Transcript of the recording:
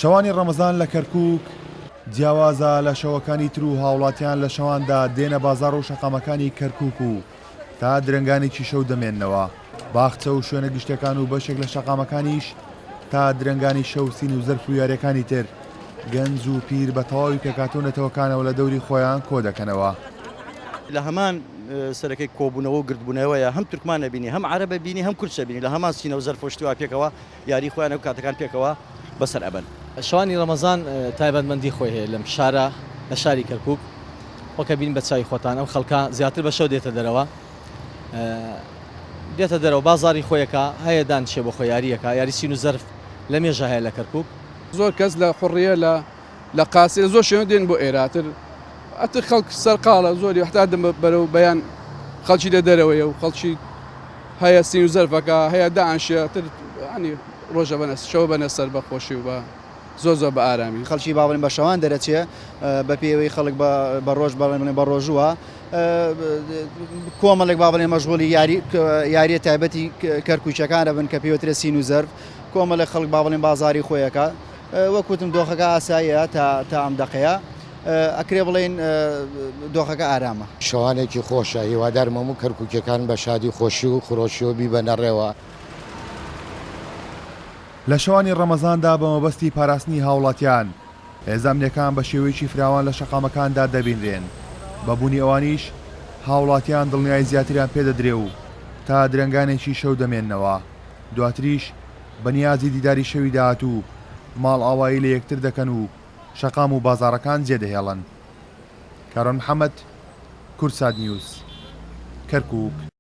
شەوانی ڕەمەزان لە کەرکووک جیاوازە لە شەوەکانی تر و هاوڵاتیان لە شەواندا دێنە بازاڕ و شەقامەکانی کەرکووک و تا درنگانێکی شەو دەمێننەوە. باخچە و شوێنە گشتەکان و بەشێک لە شەقامەکانیش تا درنگانی شەو سین و زەرف و یاریەکانی تر گەنج و پیر بە تەواوی پێکاتۆنەتەوەکانەوە لە دەوری خۆیان کۆ دەکەنەوە. لە هەمان سەرەکەی کۆبوونەوە و گردبوونەوەیە هەم تورکمانە بینی هەم عەرەبە بینی هەم کورچە بینی لە هەمان سینە و زەرفۆشتیوا پێکەوە یاری خۆیان و کاتەکان پێکەوە بەسەر ئەبەن. شەوانی ڕەمەزان تایبەتمەندی خۆی هەیە لەم شارە لە شاری کەرکووک وەکە بین بە چای خۆتان ئەم خەڵکە زیاتر بە شەو دێتە دەرەوە بازاری خۆیەکە هەیە دانشێ بۆ خۆی یاریەکە یاری سین و زەرف لە مێژە هەیە لە کەرکووک. زۆر کەس لە خوڕیە لە قاسێ زۆر شوێنە دێن بۆ ئێراتر ئەتر خەڵک سەرقاڵە زۆری هەتا دەم بەرەو بەیان خەڵکی لە دەرەوەیە و خەڵکی هەیە سین و زەرفەکە هەیە دانشێتر ینی ڕۆژە بەنە شەو بەنە سەر بەخۆشی و بە زۆر بە ئارامی خەڵکی باڵێن بە شەوان دەرەچێ بە پێوەی خەڵک بە ڕۆژ بەڵێن بە ڕۆژووە کۆمەڵێک باڵێن مەشغوڵی یاریە تایبەتی کەرکووچەکانە بن کە پێوترە سین و زەرف کۆمەڵێک خەڵک باڵێن بازاری خۆیەکە وەکوتم دۆخەکە ئاساییە تا ئەم دەقەیە ئەکرێ بڵێن دۆخەکە ئارامە. شەوانێکی خۆشە هیوادارمەم و کەرکووکەکان بە شادی خۆشی و خۆشیەوە بیبەنەڕێەوە. لە شەوانی ڕەمەزاندا بە مەبەستی پاراستنی هاوڵاتیان هێزانەکان بە شێوەیەکی فراوان لە شەقامەکاندا دەبینرێن. بەبوونی ئەوانیش هاوڵاتیان دڵنیای زیاتریان پێدەدرێ و تا درنگانێکی شەو دەمێننەوە. دواتریش بەنیازی دیداری شەوی داهاتوو ماڵ ئاوایی لە یەکتر دەکەن و شەقام و بازاڕەکان جێدەهێڵن. کارۆن محەممەد، کورسات نیوز، کەرکووک.